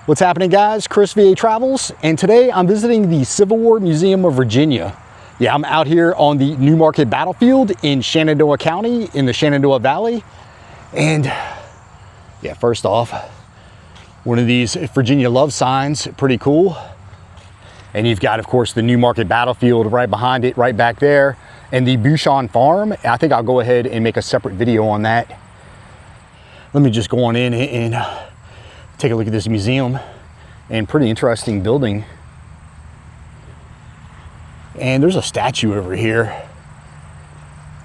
What's happening, guys? Chris VA Travels, and today I'm visiting the Civil War Museum of Virginia. Yeah, I'm out here on the Newmarket battlefield in Shenandoah County in the Shenandoah Valley. And yeah, first off, one of these Virginia love signs, pretty cool. And you've got, of course, the Newmarket battlefield right behind it, right back there, and the Bouchon Farm. I think I'll go ahead and make a separate video on that. Let me just go on in and take a look at this museum, and pretty interesting building. And there's a statue over here.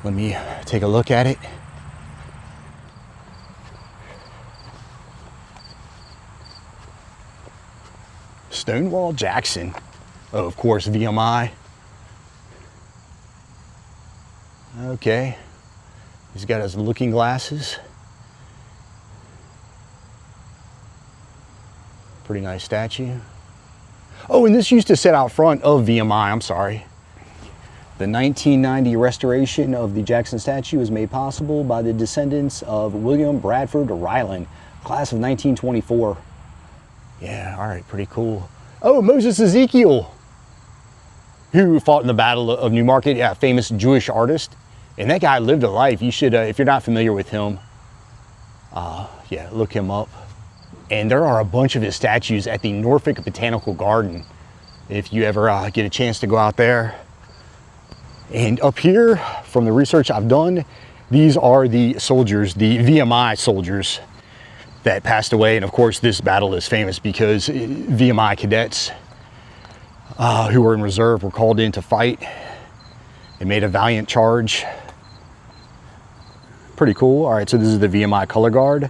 Let me take a look at it. Stonewall Jackson. Oh, of course, VMI. Okay. He's got his looking glasses. Pretty nice statue. Oh, and this used to sit out front of VMI, I'm sorry. The 1990 restoration of the Jackson statue was made possible by the descendants of William Bradford Ryland, class of 1924. Yeah, all right, pretty cool. Oh, Moses Ezekiel, who fought in the Battle of Newmarket, yeah, famous Jewish artist. And that guy lived a life. You should, if you're not familiar with him, yeah, look him up. And there are a bunch of his statues at the Norfolk Botanical Garden, if you ever get a chance to go out there. And up here, from the research I've done, these are the soldiers, the VMI soldiers that passed away. And of course, this battle is famous because VMI cadets who were in reserve were called in to fight. They made a valiant charge. Pretty cool. All right, so this is the VMI color guard.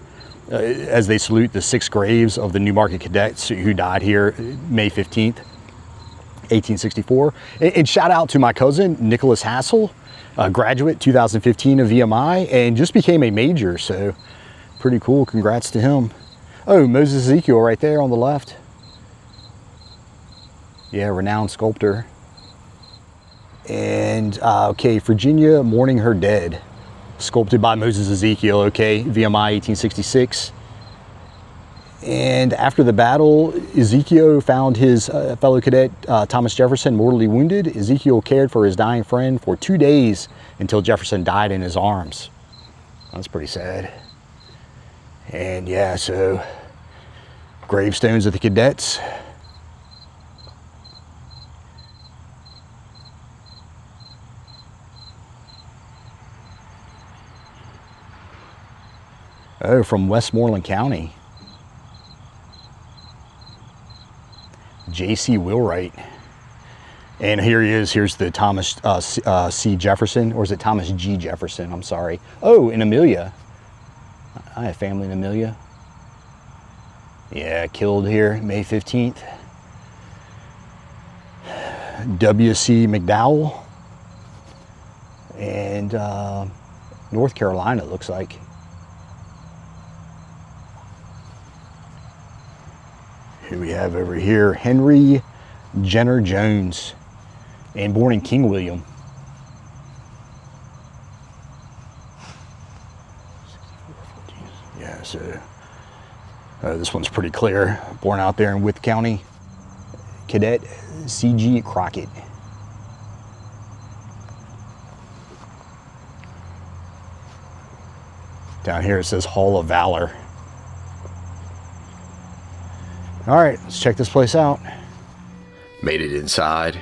As they salute the 6 graves of the Newmarket cadets who died here May 15th, 1864. And shout out to my cousin, Nicholas Hassel, a graduate 2015 of VMI, and just became a major, so pretty cool. Congrats to him. Oh, Moses Ezekiel right there on the left. Yeah, renowned sculptor. And okay, Virginia mourning her dead. Sculpted by Moses Ezekiel, okay, VMI 1866. And after the battle, Ezekiel found his fellow cadet Thomas Jefferson mortally wounded. Ezekiel cared for his dying friend for 2 days until Jefferson died in his arms. That's pretty sad. And yeah, so gravestones of the cadets. Oh, from Westmoreland County. J.C. Wheelwright. And here he is. Here's the Thomas C. Jefferson, or is it Thomas G. Jefferson? I'm sorry. Oh, in Amelia. I have family in Amelia. Yeah, killed here May 15th. W.C. McDowell. And North Carolina, it looks like. Who we have over here, Henry Jenner Jones, and born in King William. Yeah, so this one's pretty clear. Born out there in Wythe County. Cadet C.G. Crockett. Down here it says Hall of Valor. All right, let's check this place out. Made it inside.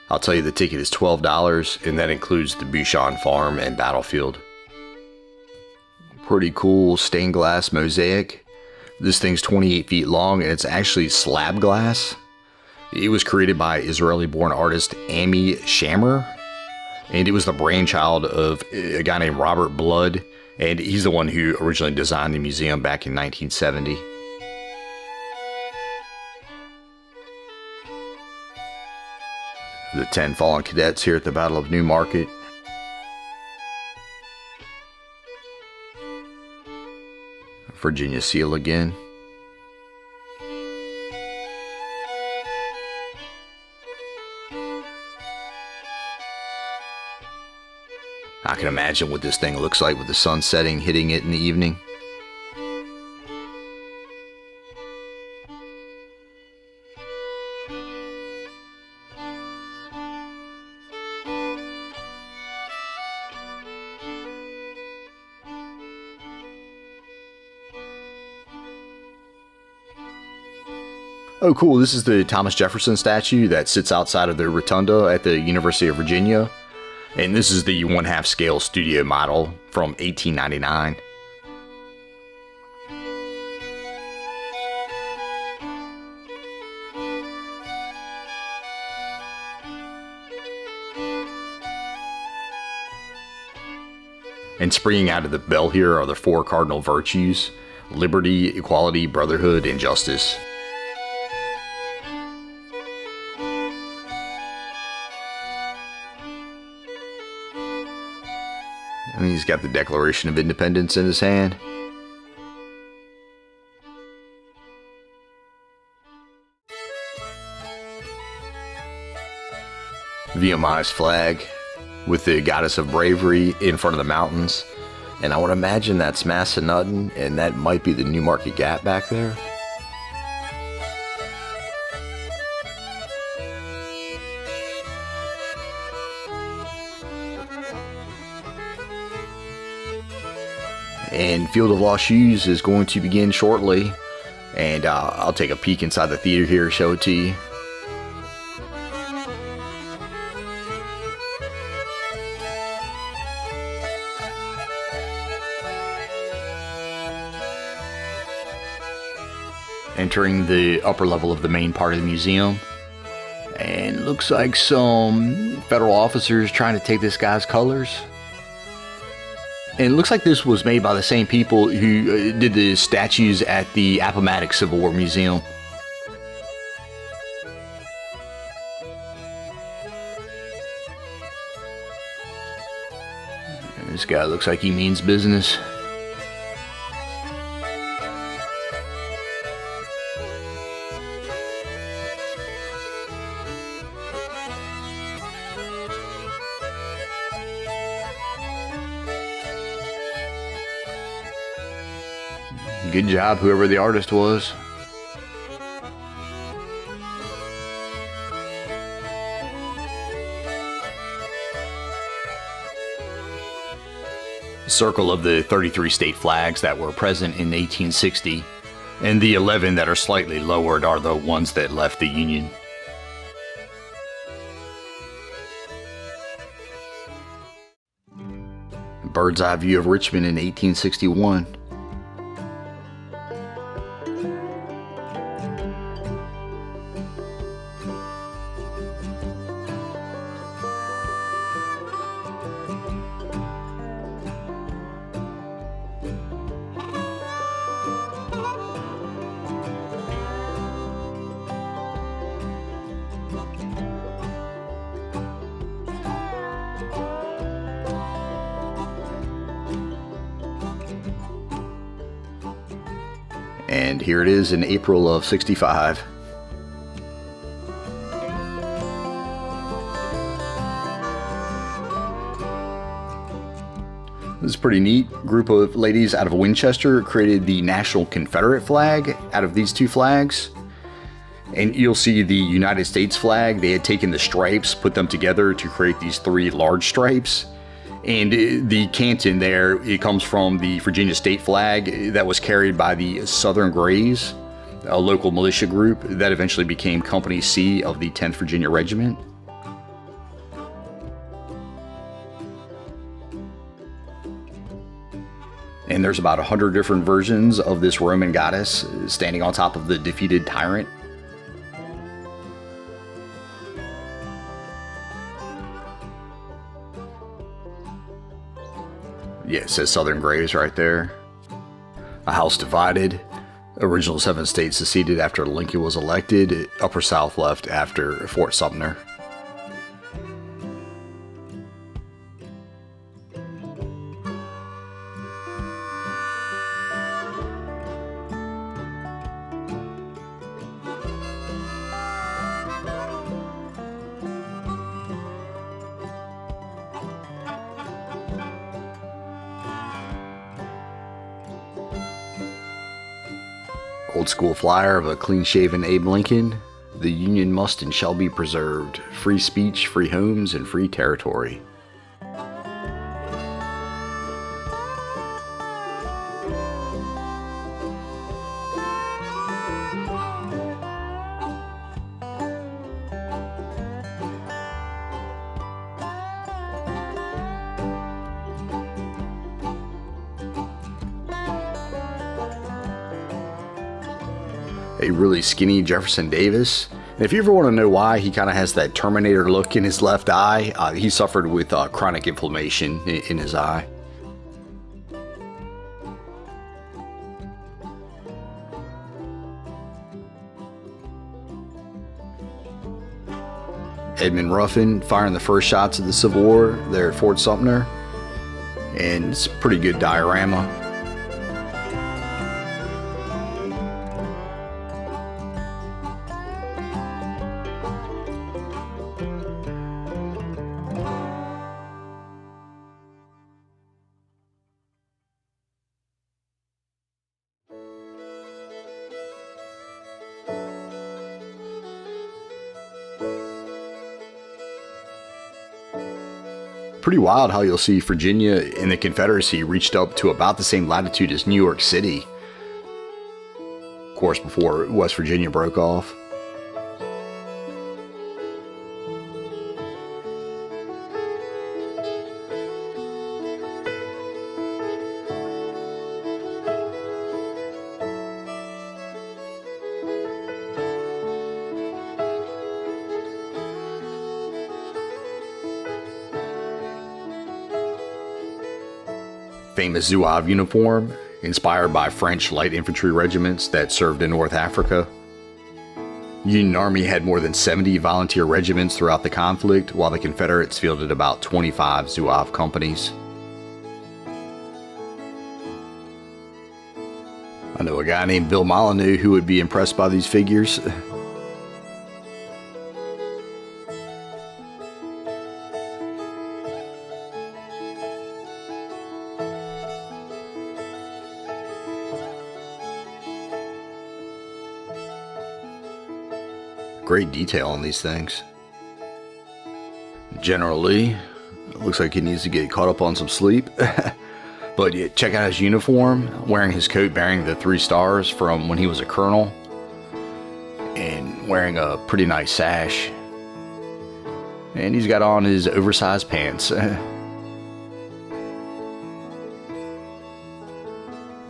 I'll tell you the ticket is $12, and that includes the Bouchon Farm and battlefield. Pretty cool stained glass mosaic. This thing's 28 feet long, and it's actually slab glass. It was created by Israeli-born artist Ami Shammer, and it was the brainchild of a guy named Robert Blood, and he's the one who originally designed the museum back in 1970. The 10 fallen cadets here at the Battle of Newmarket. Virginia Seal again. I can imagine what this thing looks like with the sun setting, hitting it in the evening. Oh, cool. This is the Thomas Jefferson statue that sits outside of the rotunda at the University of Virginia. And this is the 1/2 scale studio model from 1899. And springing out of the bell here are the 4 cardinal virtues: liberty, equality, brotherhood, and justice. And he's got the Declaration of Independence in his hand. VMI's flag with the goddess of bravery in front of the mountains. And I would imagine that's Massanutten, and that might be the Newmarket Gap back there. And Field of Lost Shoes is going to begin shortly, and I'll take a peek inside the theater here, show it to you. Entering the upper level of the main part of the museum, and looks like some federal officers trying to take this guy's colors. And it looks like this was made by the same people who did the statues at the Appomattox Civil War Museum. And this guy looks like he means business. Good job, whoever the artist was. Circle of the 33 state flags that were present in 1860, and the 11 that are slightly lowered are the ones that left the Union. Bird's eye view of Richmond in 1861. And here it is in April of '65. This is pretty neat. Group of ladies out of Winchester created the National Confederate flag out of these 2 flags. And you'll see the United States flag. They had taken the stripes, put them together to create these 3 large stripes. And the canton there, it comes from the Virginia state flag that was carried by the Southern Greys, a local militia group that eventually became Company C of the 10th Virginia Regiment. And there's about 100 different versions of this Roman goddess standing on top of the defeated tyrant. Yeah, it says Southern Greys right there. A house divided. Original 7 states seceded after Lincoln was elected. Upper South left after Fort Sumter. Old school flyer of a clean-shaven Abe Lincoln The Union must and shall be preserved. Free speech, free homes, and free territory. A really skinny Jefferson Davis. And if you ever want to know why he kind of has that Terminator look in his left eye, he suffered with chronic inflammation in his eye. Edmund Ruffin firing the first shots of the Civil War there at Fort Sumter. And it's a pretty good diorama. Pretty wild how you'll see Virginia and the Confederacy reached up to about the same latitude as New York City. Of course, before West Virginia broke off. Famous Zouave uniform, inspired by French light infantry regiments that served in North Africa. Union Army had more than 70 volunteer regiments throughout the conflict, while the Confederates fielded about 25 Zouave companies. I know a guy named Bill Molyneux who would be impressed by these figures. Great detail on these things. General Lee, looks like he needs to get caught up on some sleep. But yeah, check out his uniform, wearing his coat bearing the 3 stars from when he was a colonel, and wearing a pretty nice sash. And he's got on his oversized pants.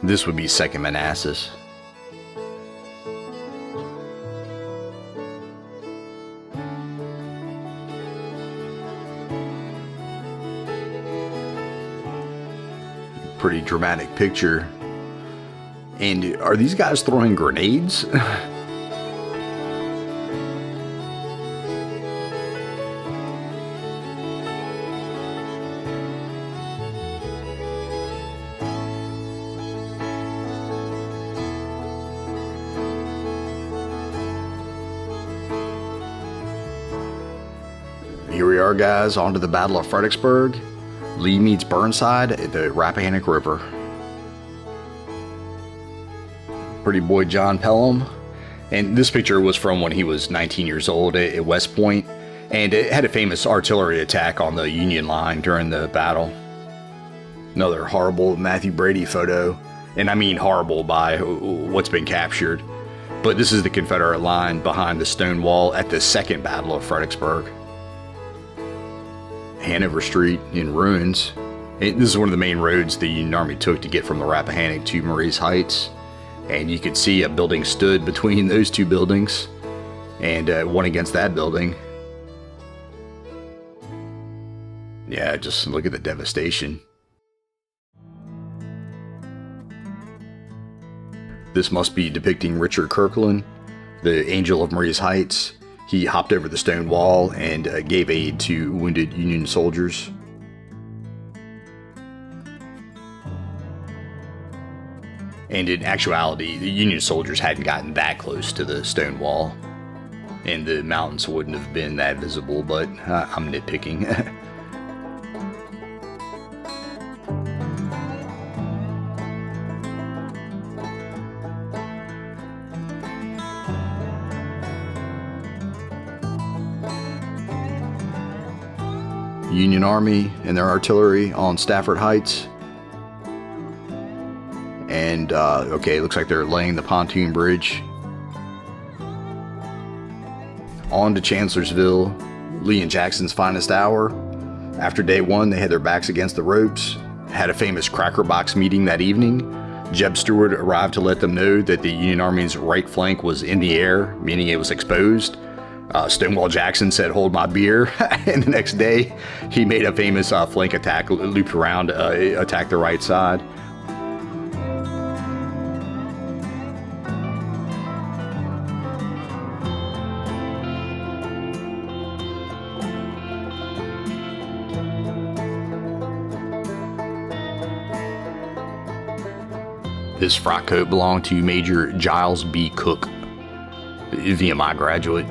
This would be 2nd Manassas. Pretty dramatic picture. And are these guys throwing grenades? Here we are, guys, on to the Battle of Fredericksburg. Lee meets Burnside at the Rappahannock River. Pretty boy John Pelham. And this picture was from when he was 19 years old at West Point. And it had a famous artillery attack on the Union line during the battle. Another horrible Matthew Brady photo. And I mean horrible by what's been captured. But this is the Confederate line behind the stone wall at the Second Battle of Fredericksburg. Hanover Street in ruins. This is one of the main roads the Union Army took to get from the Rappahannock to Marye's Heights. And you could see a building stood between those 2 buildings, and one against that building. Yeah, just look at the devastation. This must be depicting Richard Kirkland, the Angel of Marye's Heights. He hopped over the stone wall and gave aid to wounded Union soldiers. And in actuality, the Union soldiers hadn't gotten that close to the stone wall, and the mountains wouldn't have been that visible, but I'm nitpicking. Union Army and their artillery on Stafford Heights. And, okay, looks like they're laying the pontoon bridge. On to Chancellorsville, Lee and Jackson's finest hour. After day one, they had their backs against the ropes, had a famous cracker box meeting that evening. Jeb Stuart arrived to let them know that the Union Army's right flank was in the air, meaning it was exposed. Stonewall Jackson said, "Hold my beer," and the next day he made a famous flank attack, looped around, attacked the right side. This frock coat belonged to Major Giles B. Cook, VMI graduate.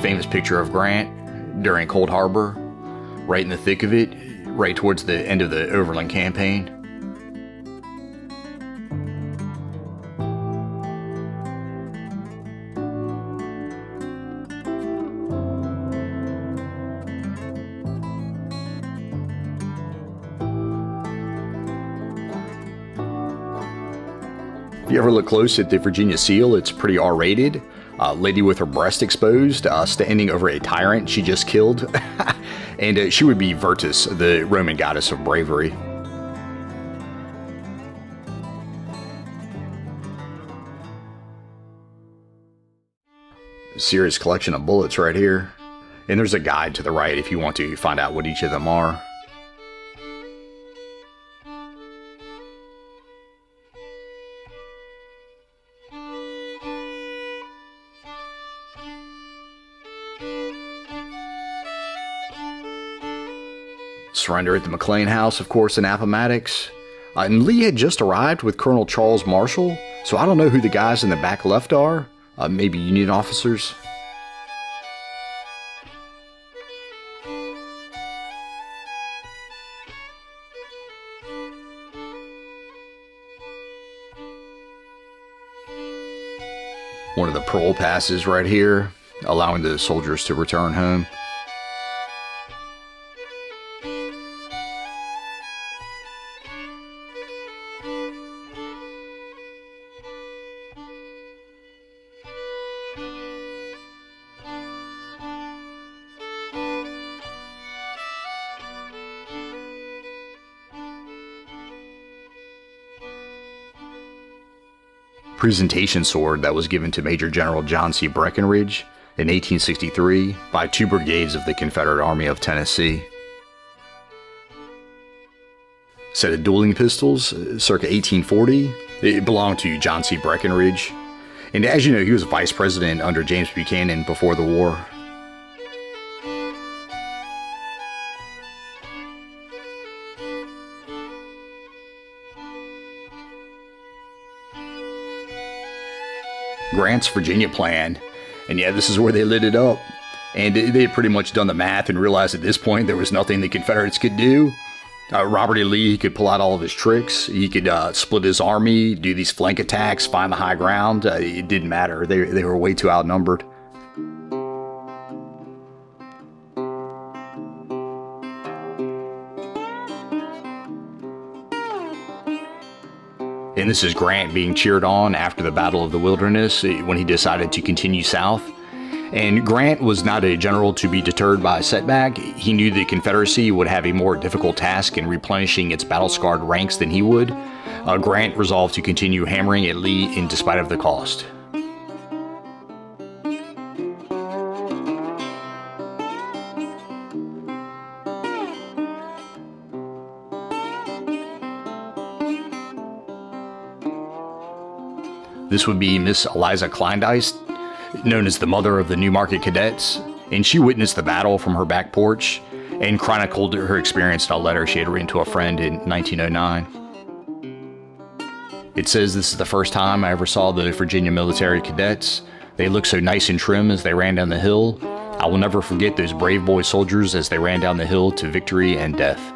Famous picture of Grant during Cold Harbor, right in the thick of it, right towards the end of the Overland campaign. If you ever look close at the Virginia Seal, it's pretty R-rated. Lady with her breast exposed, standing over a tyrant she just killed. And she would be Virtus, the Roman goddess of bravery. A serious collection of bullets right here. And there's a guide to the right if you want to find out what each of them are. Surrender at the McLean House, of course, in Appomattox. And Lee had just arrived with Colonel Charles Marshall, so I don't know who the guys in the back left are. Maybe Union officers. One of the parole passes right here, allowing the soldiers to return home. Presentation sword that was given to Major General John C. Breckinridge in 1863 by 2 brigades of the Confederate Army of Tennessee. Set of dueling pistols, circa 1840. It belonged to John C. Breckinridge. And as you know, he was vice president under James Buchanan before the war. Grant's Virginia plan, and yeah, this is where they lit it up. And they had pretty much done the math and realized at this point there was nothing the Confederates could do. Robert E. Lee, he could pull out all of his tricks. He could split his army, do these flank attacks, find the high ground. It didn't matter. They were way too outnumbered. And this is Grant being cheered on after the Battle of the Wilderness when he decided to continue south. And Grant was not a general to be deterred by a setback. He knew the Confederacy would have a more difficult task in replenishing its battle-scarred ranks than he would. Grant resolved to continue hammering at Lee in despite of the cost. This would be Miss Eliza Kleindienst, known as the mother of the Newmarket Cadets, and she witnessed the battle from her back porch and chronicled her experience in a letter she had written to a friend in 1909. It says this is the first time I ever saw the Virginia military cadets. They looked so nice and trim as they ran down the hill. I will never forget those brave boy soldiers as they ran down the hill to victory and death.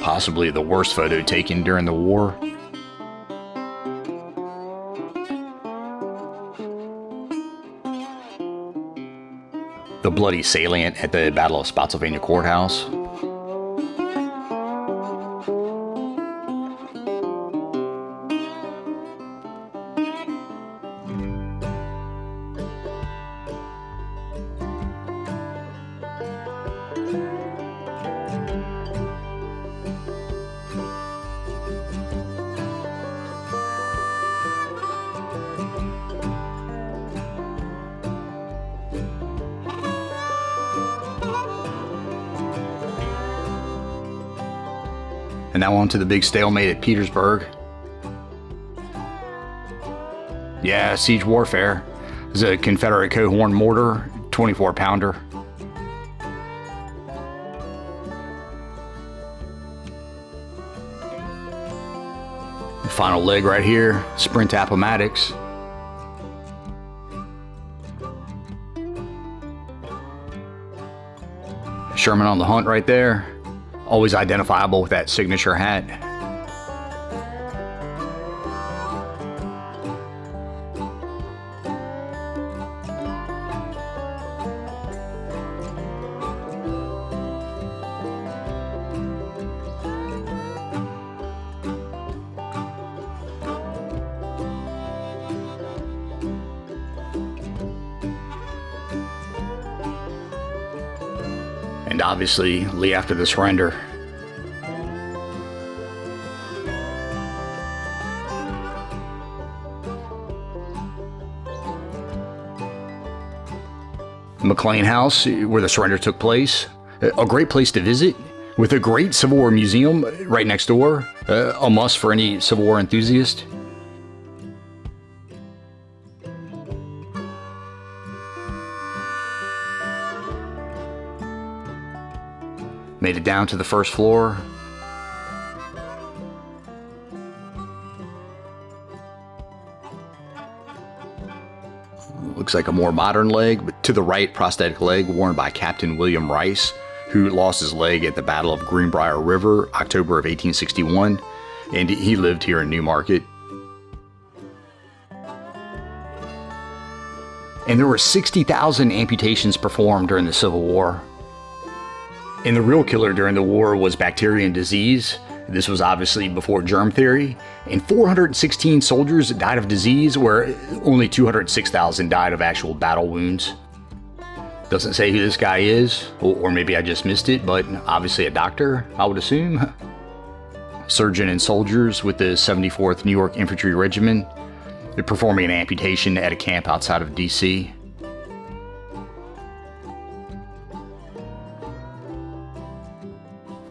Possibly the worst photo taken during the war. The bloody salient at the Battle of Spotsylvania Courthouse. And now on to the big stalemate at Petersburg. Yeah, siege warfare. There's a Confederate Coehorn mortar, 24-pounder. The final leg right here, Sprint Appomattox. Sherman on the hunt right there. Always identifiable with that signature hat. And obviously, Lee after the surrender. McLean House, where the surrender took place. A great place to visit, with a great Civil War museum right next door. A must for any Civil War enthusiast. Made it down to the first floor. Looks like a more modern leg, but to the right, prosthetic leg worn by Captain William Rice, who lost his leg at the Battle of Greenbrier River, October of 1861, and he lived here in Newmarket. And there were 60,000 amputations performed during the Civil War. And the real killer during the war was bacteria and disease. This was obviously before germ theory. And 416 soldiers died of disease, where only 206,000 died of actual battle wounds. Doesn't say who this guy is, or maybe I just missed it, but obviously a doctor, I would assume. Surgeon and soldiers with the 74th New York Infantry Regiment. They're performing an amputation at a camp outside of D.C.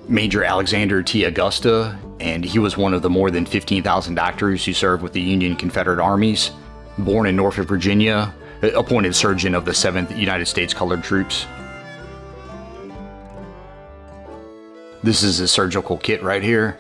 Major Alexander T. Augusta, and he was one of the more than 15,000 doctors who served with the Union Confederate armies. Born in Norfolk, Virginia, appointed surgeon of the 7th United States Colored Troops. This is a surgical kit right here.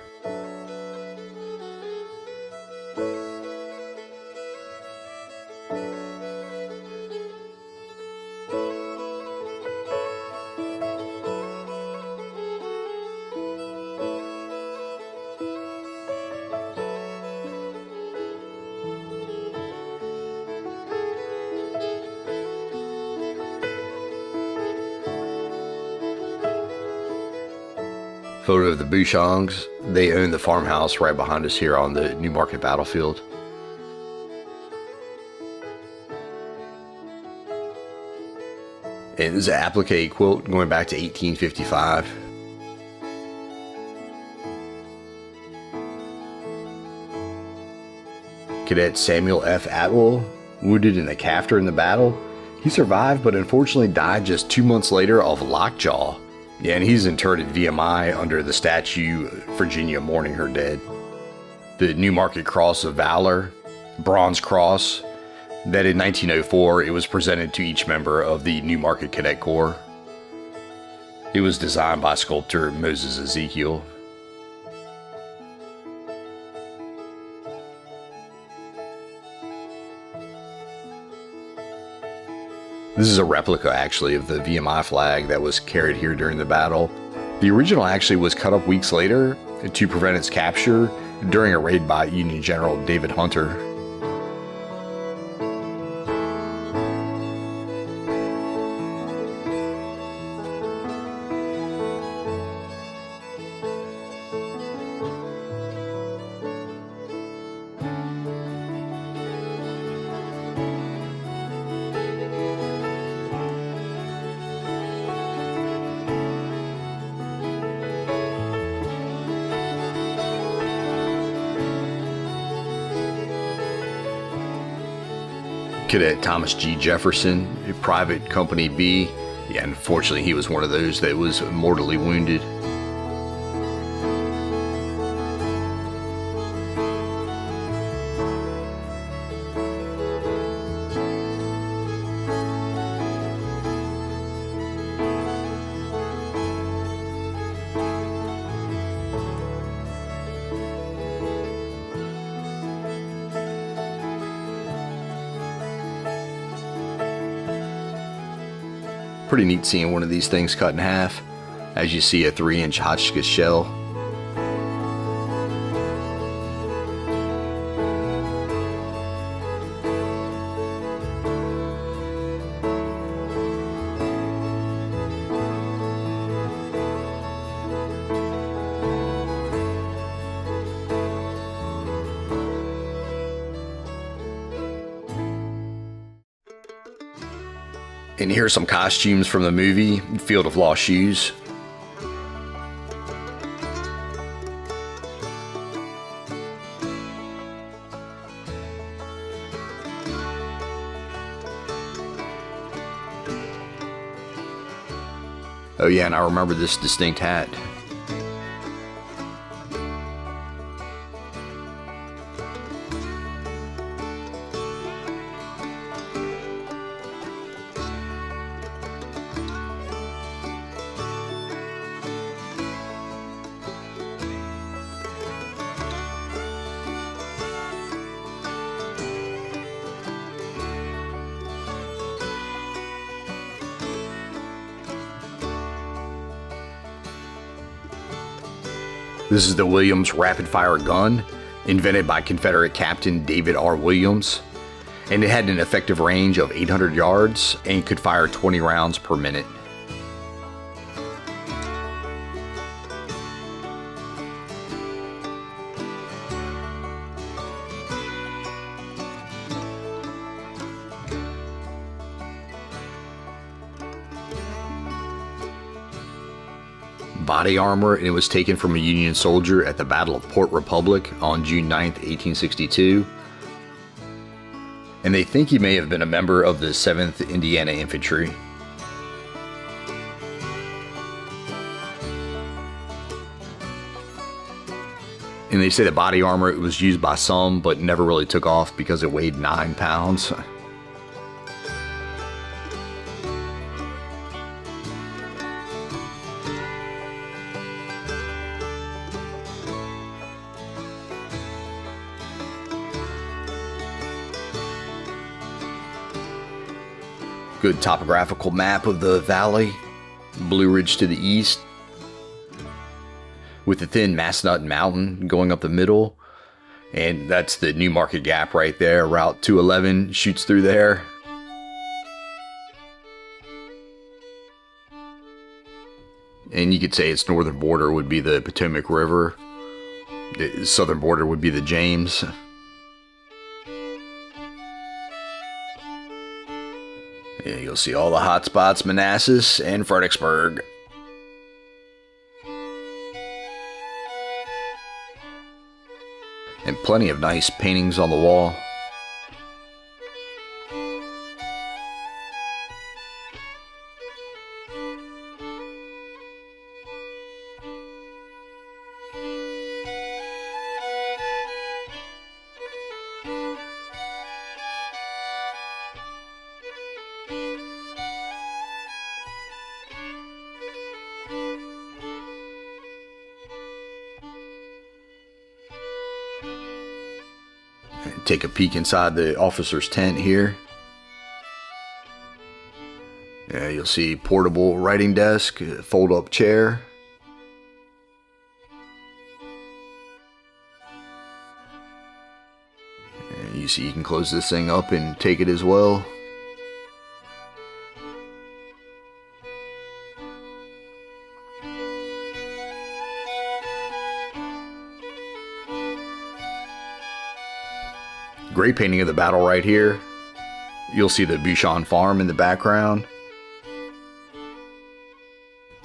Photo of the Bouchongs. They own the farmhouse right behind us here on the Newmarket battlefield. And this is an applique quilt going back to 1855. Cadet Samuel F. Atwell, wounded in the Cafter in the battle. He survived, but unfortunately died just 2 months later of lockjaw. Yeah, and he's interred at VMI under the statue Virginia mourning her dead. The Newmarket Cross of Valor, bronze cross, that in 1904 it was presented to each member of the Newmarket Cadet Corps. It was designed by sculptor Moses Ezekiel. This is a replica, actually, of the VMI flag that was carried here during the battle. The original actually was cut up weeks later to prevent its capture during a raid by Union General David Hunter. Cadet Thomas G. Jefferson, Private Company B. Yeah, unfortunately, he was one of those that was mortally wounded. Pretty neat seeing one of these things cut in half, as you see a 3-inch Hotchkiss shell. And here's some costumes from the movie Field of Lost Shoes. Oh yeah, and I remember this distinct hat. This is the Williams rapid-fire gun, invented by Confederate Captain David R. Williams, and it had an effective range of 800 yards and could fire 20 rounds per minute. Body armor, and it was taken from a Union soldier at the Battle of Port Republic on June 9th, 1862. And they think he may have been a member of the 7th Indiana Infantry. And they say the body armor was used by some, but never really took off because it weighed 9 pounds. Good topographical map of the valley. Blue Ridge to the east, with the thin Massanutten Mountain going up the middle. And that's the Newmarket Gap right there. Route 211 shoots through there. And you could say its northern border would be the Potomac River. The southern border would be the James. Yeah, you'll see all the hot spots, Manassas and Fredericksburg. And plenty of nice paintings on the wall. Take a peek inside the officer's tent here. Yeah, you'll see portable writing desk, fold-up chair. And you see you can close this thing up and take it as well. Great painting of the battle right here. You'll see the Bouchon Farm in the background.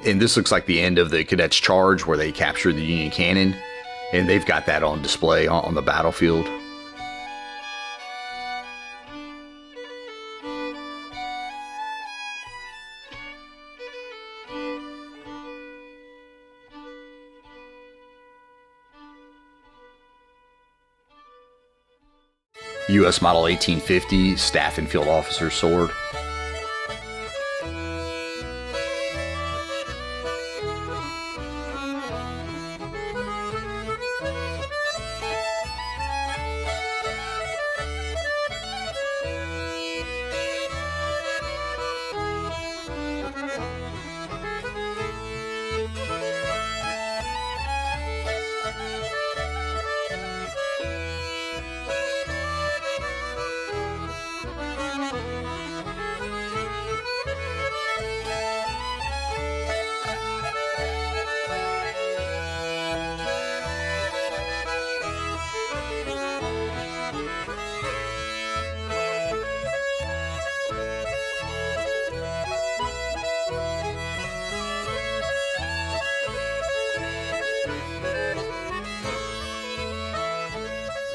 And this looks like the end of the Cadets Charge where they captured the Union cannon. And they've got that on display on the battlefield. U.S. Model 1850 Staff and Field Officer Sword.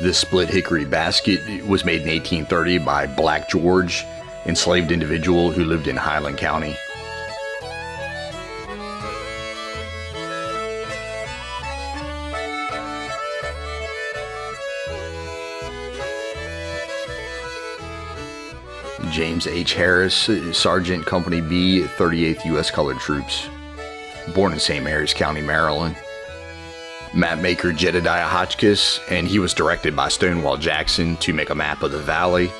This split hickory basket was made in 1830 by Black George, enslaved individual who lived in Highland County. James H. Harris, Sergeant Company B, 38th U.S. Colored Troops, born in St. Mary's County, Maryland. Map maker Jedediah Hotchkiss, and he was directed by Stonewall Jackson to make a map of the valley.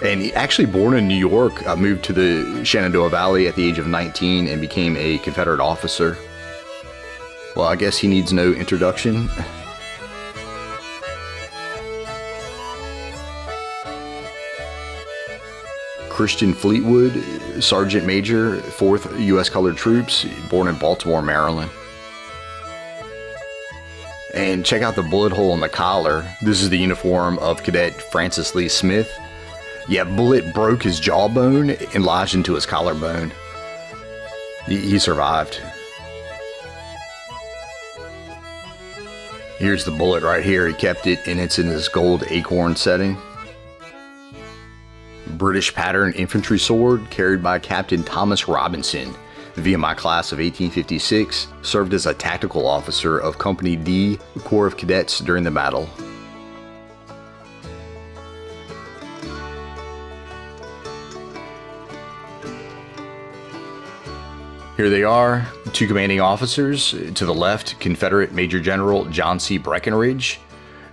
And he actually born in New York, moved to the Shenandoah Valley at the age of 19 and became a Confederate officer. Well, I guess he needs no introduction. Christian Fleetwood, Sergeant Major, 4th U.S. Colored Troops, born in Baltimore, Maryland. And check out the bullet hole in the collar. This is the uniform of Cadet Francis Lee Smith. Yeah, bullet broke his jawbone and lodged into his collarbone. He survived. Here's the bullet right here. He kept it, and it's in this gold acorn setting. British pattern infantry sword carried by Captain Thomas Robinson, VMI class of 1856, served as a tactical officer of Company D, Corps of Cadets during the battle. Here they are, two commanding officers. To the left, Confederate Major General John C. Breckinridge,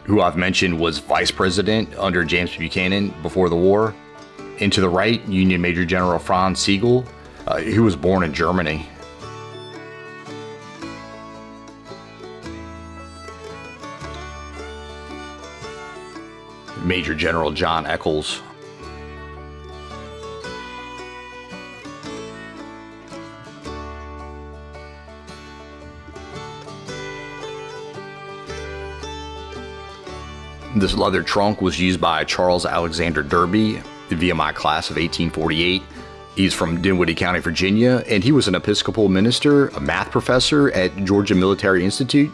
who I've mentioned was Vice President under James Buchanan before the war. And to the right, Union Major General Franz Sigel, who was born in Germany. Major General John Eccles. This leather trunk was used by Charles Alexander Derby, the VMI class of 1848. He's from Dinwiddie County, Virginia, and he was an Episcopal minister, a math professor at Georgia Military Institute.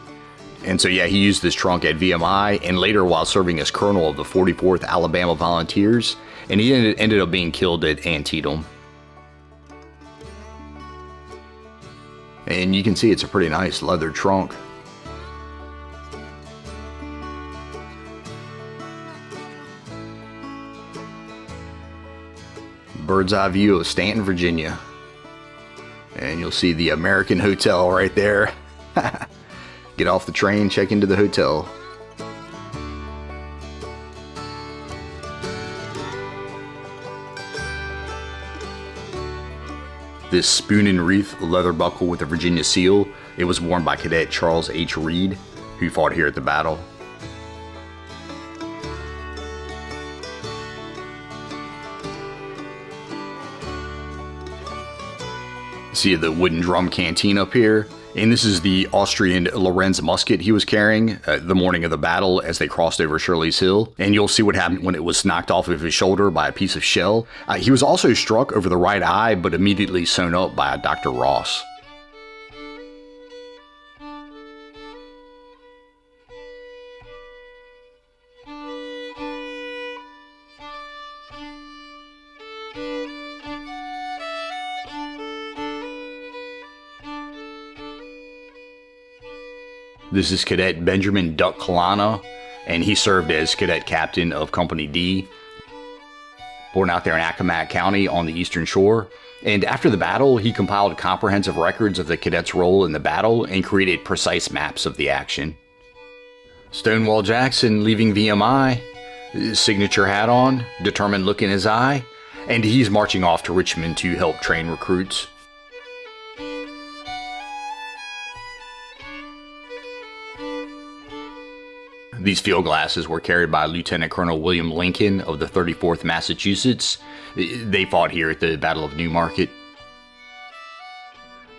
And so, yeah, he used this trunk at VMI and later while serving as colonel of the 44th Alabama Volunteers, and he ended up being killed at Antietam. And you can see it's a pretty nice leather trunk. Bird's eye view of Stanton, Virginia. And you'll see the American Hotel right there. Get off the train, check into the hotel. This spoon and wreath leather buckle with the Virginia seal, it was worn by Cadet Charles H. Reed, who fought here at the battle. See the wooden drum canteen up here? And this is the Austrian Lorenz musket he was carrying the morning of the battle as they crossed over Shirley's Hill. And you'll see what happened when it was knocked off of his shoulder by a piece of shell. He was also struck over the right eye, but immediately sewn up by Dr. Ross. This is Cadet Benjamin Duck Kalana, and he served as cadet captain of Company D, born out there in Accomack County on the Eastern Shore. And after the battle, he compiled comprehensive records of the cadets' role in the battle and created precise maps of the action. Stonewall Jackson leaving VMI, his signature hat on, determined look in his eye, and he's marching off to Richmond to help train recruits. These field glasses were carried by Lieutenant Colonel William Lincoln of the 34th Massachusetts. They fought here at the Battle of Newmarket.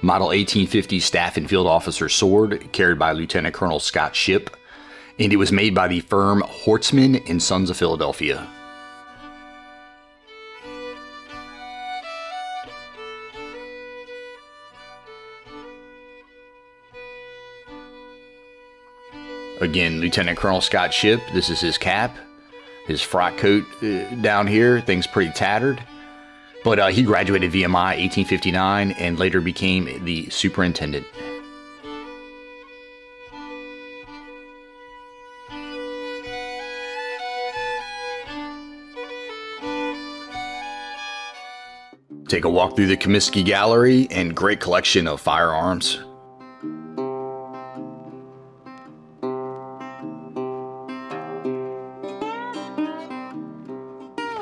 Model 1850 Staff and Field Officer sword, carried by Lieutenant Colonel Scott Shipp, and it was made by the firm Hortsman and Sons of Philadelphia. Again, Lieutenant Colonel Scott Shipp, this is his cap, his frock coat down here, things pretty tattered. But he graduated VMI 1859 and later became the superintendent. Take a walk through the Kaminsky Gallery and great collection of firearms.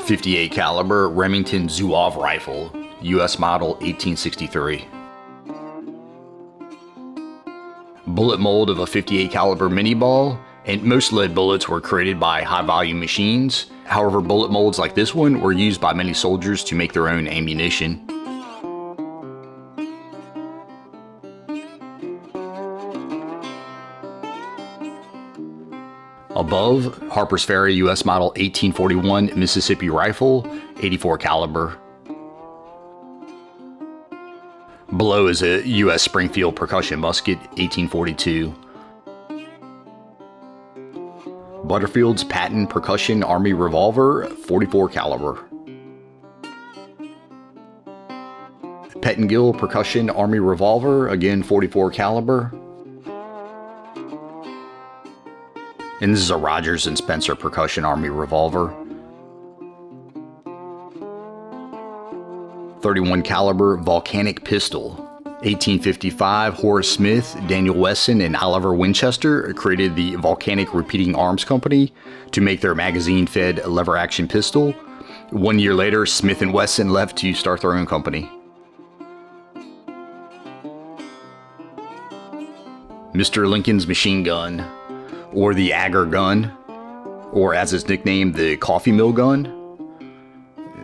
.58 caliber Remington Zouave rifle, U.S. model 1863. Bullet mold of a .58 caliber mini ball, and most lead bullets were created by high volume machines. However, bullet molds like this one were used by many soldiers to make their own ammunition. Above, Harper's Ferry U.S. model 1841 Mississippi rifle, .84 caliber. Below is a U.S. Springfield percussion musket, 1842. Butterfield's Patton percussion Army revolver, .44 caliber. Pettingill percussion Army revolver, again .44 caliber. And this is a Rogers and Spencer percussion Army revolver. .31 caliber volcanic pistol. 1855, Horace Smith, Daniel Wesson, and Oliver Winchester created the Volcanic Repeating Arms Company to make their magazine-fed lever-action pistol. 1 year later, Smith and Wesson left to start their own company. Mr. Lincoln's machine gun, or the Agar gun, or as it's nicknamed, the coffee mill gun.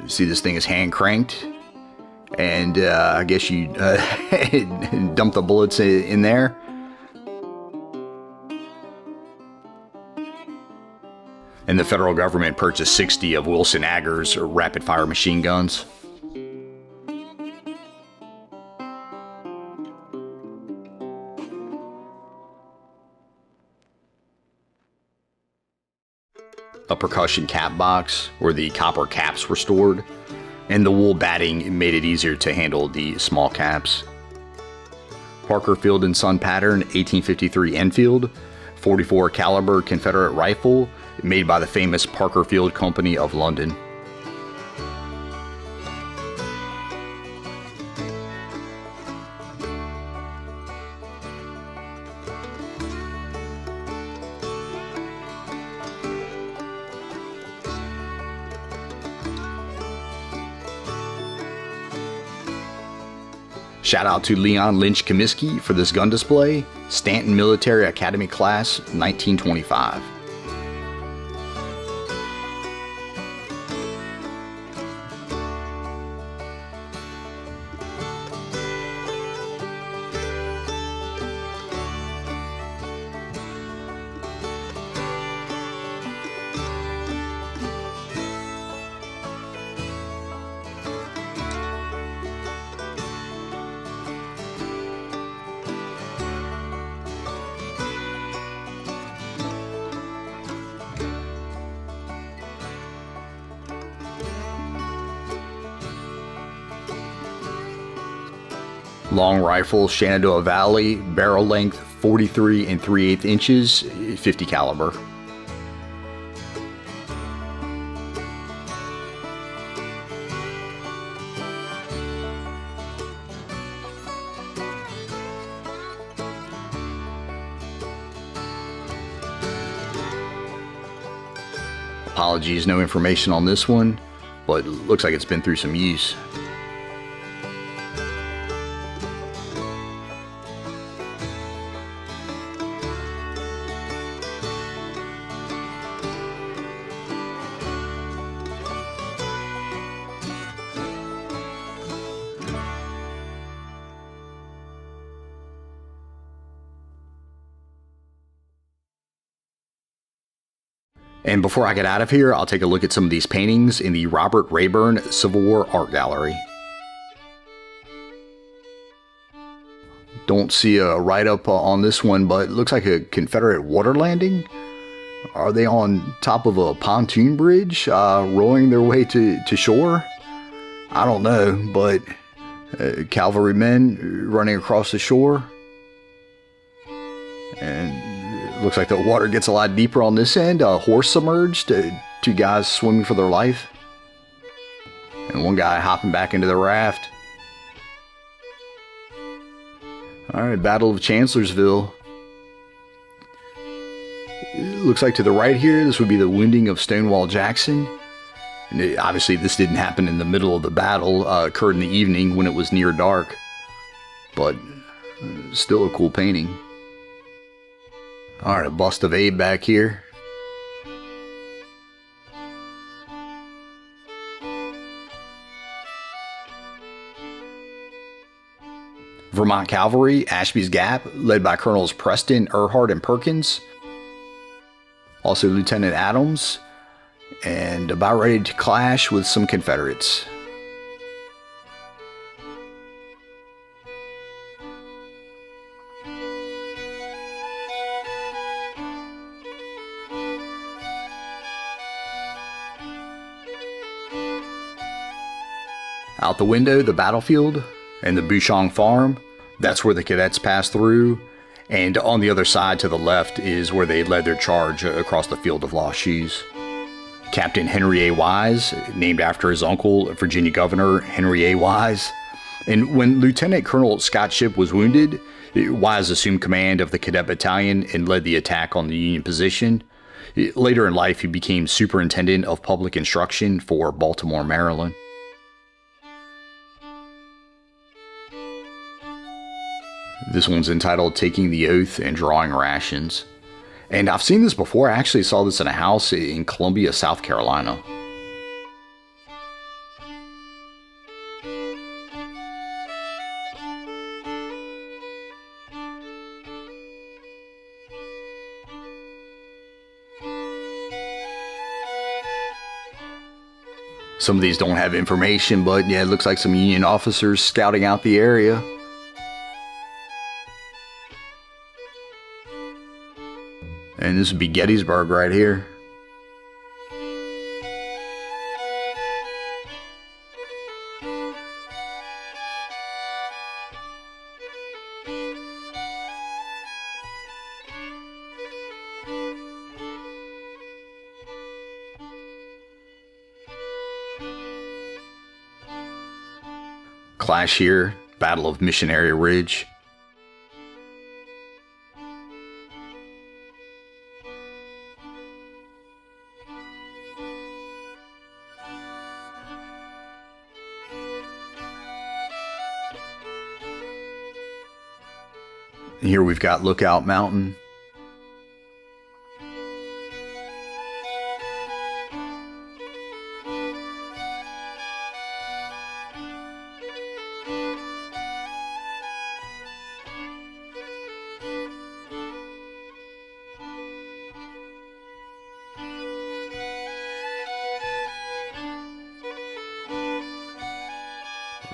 See, this thing is hand cranked, and I guess you dump the bullets in there. And the federal government purchased 60 of Wilson Agar's rapid fire machine guns. A percussion cap box where the copper caps were stored, and the wool batting made it easier to handle the small caps. Parker Field and Son pattern 1853 Enfield, .44 caliber Confederate rifle made by the famous Parker Field Company of London. Shout out to Leon Lynch Kaminsky for this gun display, Stanton Military Academy Class, 1925. Long rifle, Shenandoah Valley, barrel length 43 3/8 inches, 50 caliber. Apologies, no information on this one, but looks like it's been through some use. And before I get out of here, I'll take a look at some of these paintings in the Robert Raeburn Civil War Art Gallery. Don't see a write-up on this one, but it looks like a Confederate water landing. Are they on top of a pontoon bridge, rowing their way to shore? I don't know, but cavalrymen running across the shore. And looks like the water gets a lot deeper on this end. A horse submerged, two guys swimming for their life, and one guy hopping back into the raft. Alright, Battle of Chancellorsville. It looks like to the right here, this would be the wounding of Stonewall Jackson. And obviously this didn't happen in the middle of the battle, occurred in the evening when it was near dark. But still a cool painting. Alright, a bust of Abe back here. Vermont Cavalry, Ashby's Gap, led by Colonels Preston, Earhart, and Perkins. Also Lieutenant Adams, and about ready to clash with some Confederates. Out the window, the battlefield and the Bouchon farm. That's where the cadets passed through. And on the other side to the left is where they led their charge across the field of lost shoes. Captain Henry A. Wise, named after his uncle, Virginia Governor Henry A. Wise. And when Lieutenant Colonel Scott Shipp was wounded, Wise assumed command of the cadet battalion and led the attack on the Union position. Later in life, he became superintendent of public instruction for Baltimore, Maryland. This one's entitled Taking the Oath and Drawing Rations. And I've seen this before. I actually saw this in a house in Columbia, South Carolina. Some of these don't have information, but yeah, it looks like some Union officers scouting out the area. And this would be Gettysburg right here. Clash here, Battle of Missionary Ridge. Here we've got Lookout Mountain.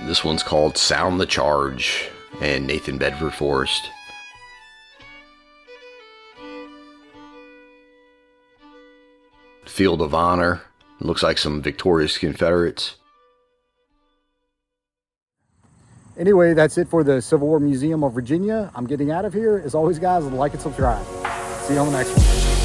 This one's called Sound the Charge in Nathan Bedford Forest. Field of Honor. Looks like some victorious Confederates. Anyway, that's it for the Civil War Museum of Virginia. I'm getting out of here. As always, guys, like and subscribe. See you on the next one.